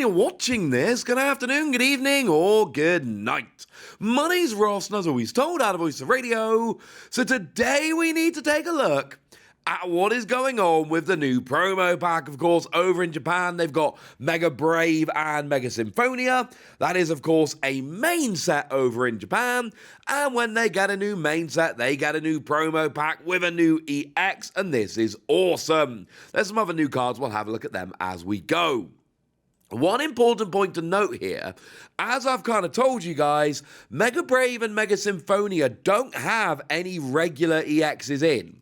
when you're watching this, good afternoon, good evening, or good night. My name's Ross, and as always told, out of Voice of Radio. So today we need to take a look at what is going on with the new promo pack. Of course, over in Japan, they've got Mega Brave and Mega Symphonia. That is, of course, a main set over in Japan. And when they get a new main set, they get a new promo pack with a new EX. And this is awesome. There's some other new cards. We'll have a look at them as we go. One important point to note here, as I've kind of told you guys, Mega Brave and Mega Symphonia don't have any regular EXs in.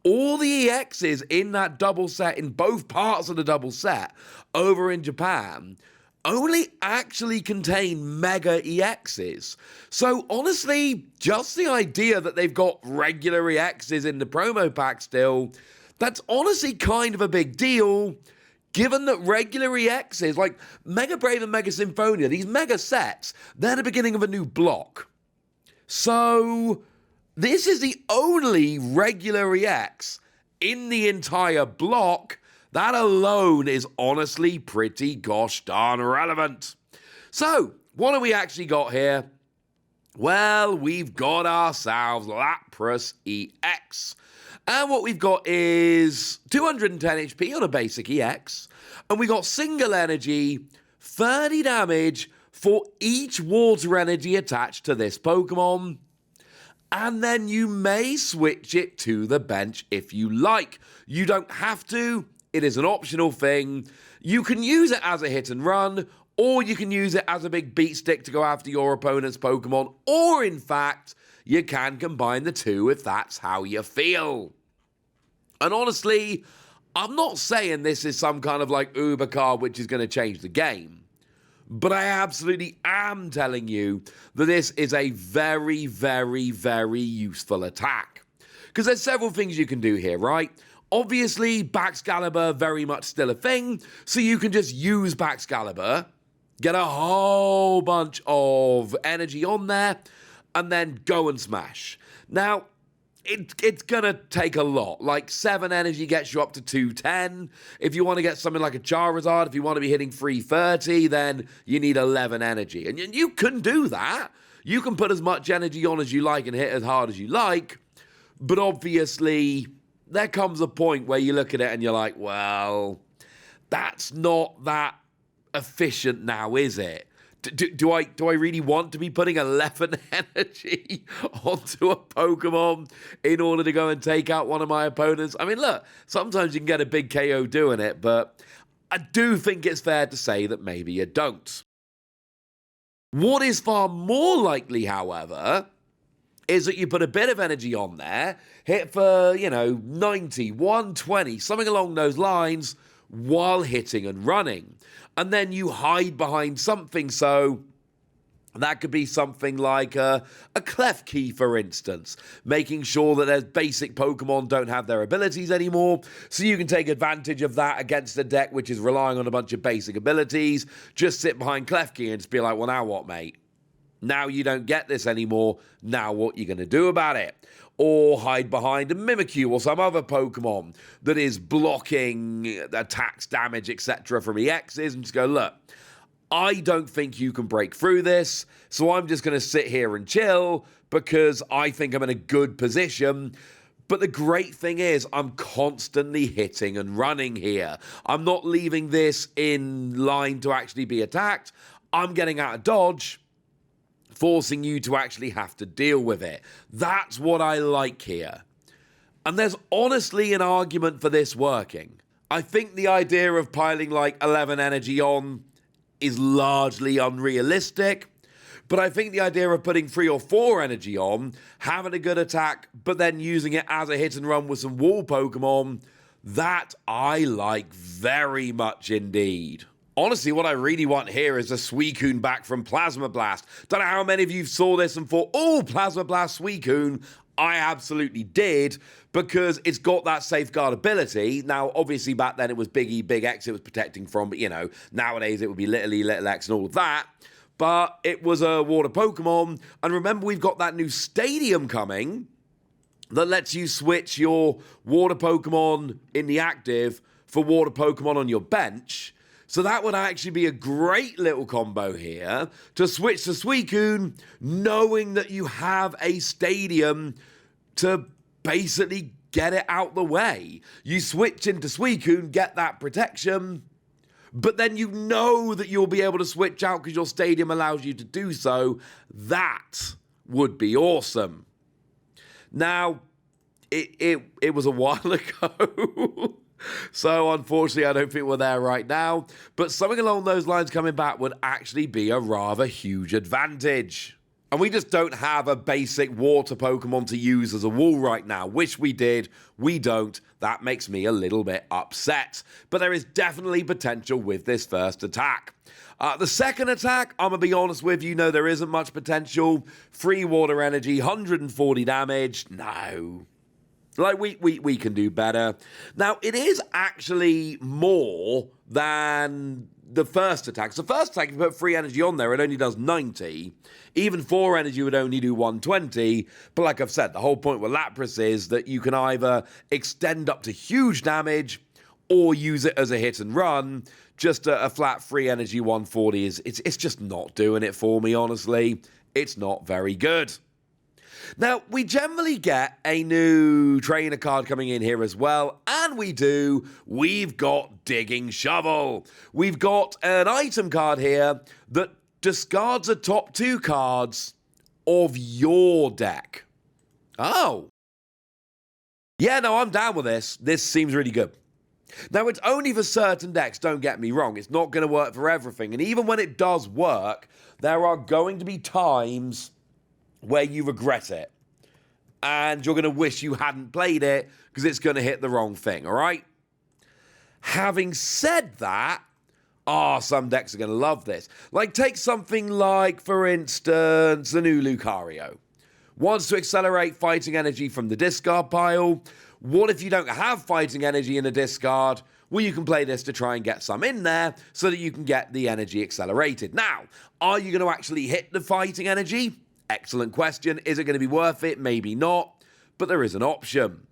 All the EXs in that double set, in both parts of the double set, over in Japan, only actually contain Mega EXs. So honestly, just the idea that they've got regular EXs in the promo pack still, that's honestly kind of a big deal, given that regular EXs, like Mega Brave and Mega Symphonia, these mega sets, they're the beginning of a new block. So this is the only regular EX in the entire block. That alone is honestly pretty gosh darn relevant. So, what have we actually got here? Well, we've got ourselves Lapras EX. And what we've got is 210 HP on a basic EX. And we got single energy, 30 damage for each water energy attached to this Pokemon. And then you may switch it to the bench if you like. You don't have to. It is an optional thing. You can use it as a hit and run, or you can use it as a big beat stick to go after your opponent's Pokemon, or in fact, you can combine the two if that's how you feel. And honestly, I'm not saying this is some kind of like Uber card which is going to change the game. But I absolutely am telling you that this is a very, very, very useful attack. Because there's several things you can do here, right? Obviously, Baxcalibur very much still a thing, so you can just use Baxcalibur, get a whole bunch of energy on there, and then go and smash. Now, it's gonna take a lot. Like 7 energy gets you up to 210. If you want to get something like a Charizard, if you want to be hitting 330, then you need 11 energy. And you can do that. You can put as much energy on as you like and hit as hard as you like. But obviously, there comes a point where you look at it and you're like, well, that's not that efficient now, is it? Do I really want to be putting 11 energy onto a Pokemon in order to go and take out one of my opponents? I mean, look, sometimes you can get a big KO doing it, but I do think it's fair to say that maybe you don't. What is far more likely, however, is that you put a bit of energy on there, hit for, 90, 120, something along those lines, while hitting and running. And then you hide behind something, so that could be something like a Klefki, for instance, making sure that their basic Pokemon don't have their abilities anymore, so you can take advantage of that against a deck which is relying on a bunch of basic abilities. Just sit behind Klefki and just be like, well, now what, mate? Now you don't get this anymore. Now what are you going to do about it? Or hide behind a Mimikyu or some other Pokemon that is blocking attacks, damage, etc. from EXs, and just go, look, I don't think you can break through this, so I'm just going to sit here and chill because I think I'm in a good position. But the great thing is I'm constantly hitting and running here. I'm not leaving this in line to actually be attacked. I'm getting out of dodge, forcing you to actually have to deal with it. That's what I like here. And there's honestly an argument for this working. I think the idea of piling like 11 energy on is largely unrealistic, but I think the idea of putting 3 or 4 energy on, having a good attack, but then using it as a hit and run with some wall Pokemon, that I like very much indeed. Honestly, what I really want here is a Suicune back from Plasma Blast. Don't know how many of you saw this and thought, oh, Plasma Blast Suicune. I absolutely did, because it's got that safeguard ability. Now, obviously, back then it was Big E, Big X it was protecting from, but, nowadays it would be Little E, Little X, and all of that. But it was a water Pokemon. And remember, we've got that new stadium coming that lets you switch your water Pokemon in the active for water Pokemon on your bench. So that would actually be a great little combo here to switch to Suicune, knowing that you have a stadium to basically get it out the way. You switch into Suicune, get that protection, but then you know that you'll be able to switch out because your stadium allows you to do so. That would be awesome. Now, it was a while ago. So unfortunately, I don't think we're there right now. But something along those lines coming back would actually be a rather huge advantage. And we just don't have a basic water Pokemon to use as a wall right now. Wish we did. We don't. That makes me a little bit upset. But there is definitely potential with this first attack. The second attack, I'm going to be honest with you, no, there isn't much potential. Free water energy, 140 damage. No. Like, we can do better. Now, it is actually more than the first attack. So the first attack, if you put free energy on there, it only does 90. Even 4 energy would only do 120. But like I've said, the whole point with Lapras is that you can either extend up to huge damage or use it as a hit and run. Just a flat free energy 140 it's just not doing it for me, honestly. It's not very good. Now, we generally get a new trainer card coming in here as well, and we've got Digging Shovel. We've got an item card here that discards the top 2 cards of your deck. Oh. Yeah, no, I'm down with this. This seems really good. Now, it's only for certain decks, don't get me wrong. It's not going to work for everything, and even when it does work, there are going to be times where you regret it. And you're going to wish you hadn't played it because it's going to hit the wrong thing, all right? Having said that, some decks are going to love this. Like, take something like, for instance, the new Lucario. Wants to accelerate fighting energy from the discard pile. What if you don't have fighting energy in a discard? Well, you can play this to try and get some in there so that you can get the energy accelerated. Now, are you going to actually hit the fighting energy? Excellent question. Is it going to be worth it? Maybe not, but there is an option.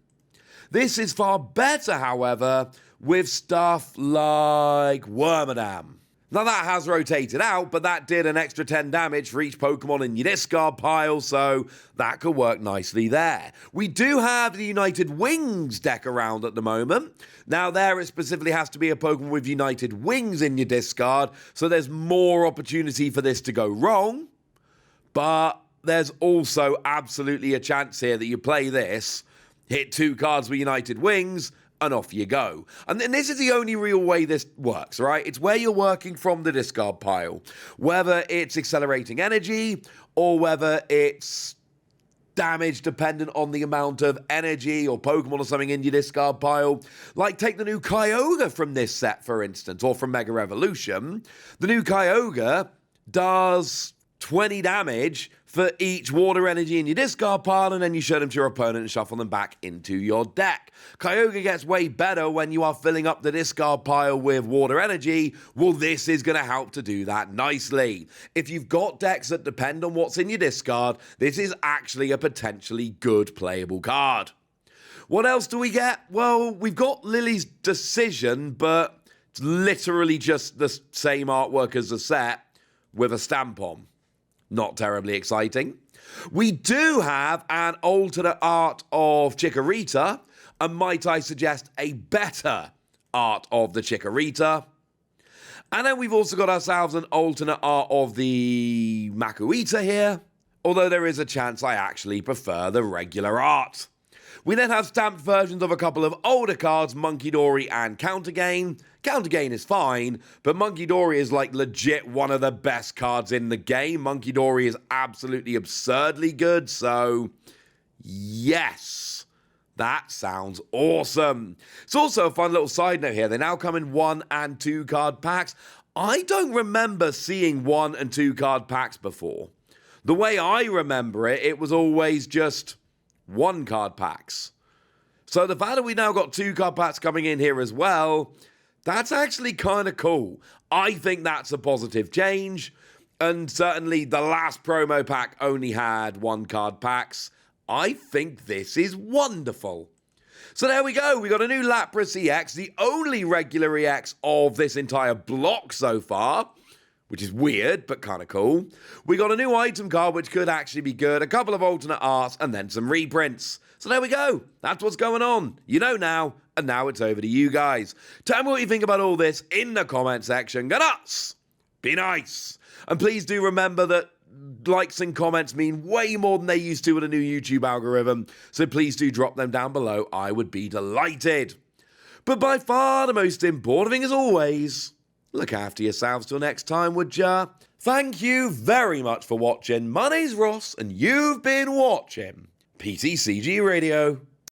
This is far better, however, with stuff like Wormadam. Now, that has rotated out, but that did an extra 10 damage for each Pokemon in your discard pile, so that could work nicely there. We do have the United Wings deck around at the moment. Now, there it specifically has to be a Pokemon with United Wings in your discard, so there's more opportunity for this to go wrong. But there's also absolutely a chance here that you play this, hit 2 cards with United Wings, and off you go. And this is the only real way this works, right? It's where you're working from the discard pile. Whether it's accelerating energy, or whether it's damage dependent on the amount of energy or Pokemon or something in your discard pile. Like, take the new Kyogre from this set, for instance, or from Mega Evolution. The new Kyogre does 20 damage for each water energy in your discard pile, and then you show them to your opponent and shuffle them back into your deck. Kyogre gets way better when you are filling up the discard pile with water energy. Well, this is going to help to do that nicely. If you've got decks that depend on what's in your discard, this is actually a potentially good playable card. What else do we get? Well, we've got Lily's Decision, but it's literally just the same artwork as the set with a stamp on. Not terribly exciting. We do have an alternate art of Chikorita, and might I suggest a better art of the Chikorita. And then we've also got ourselves an alternate art of the Makuhita here, although there is a chance I actually prefer the regular art. We then have stamped versions of a couple of older cards, Munkidori and Countergain. Countergain is fine, but Munkidori is like legit one of the best cards in the game. Munkidori is absolutely absurdly good, so yes, that sounds awesome. It's also a fun little side note here. They now come in 1 and 2 card packs. I don't remember seeing 1 and 2 card packs before. The way I remember it, it was always just 1 card packs. So the fact that we now got 2 card packs coming in here as well, that's actually kind of cool. I think that's a positive change. And certainly the last promo pack only had 1 card packs. I think this is wonderful. So there we go, we got a new Lapras EX, the only regular EX of this entire block so far, which is weird, but kind of cool. We got a new item card, which could actually be good, a couple of alternate arts, and then some reprints. So there we go, that's what's going on. You know now, and now it's over to you guys. Tell me what you think about all this in the comment section. Go nuts! Be nice! And please do remember that likes and comments mean way more than they used to with a new YouTube algorithm, so please do drop them down below. I would be delighted. But by far the most important thing as always, look after yourselves till next time, would ya? Thank you very much for watching. My name's Ross, and you've been watching PTCG Radio.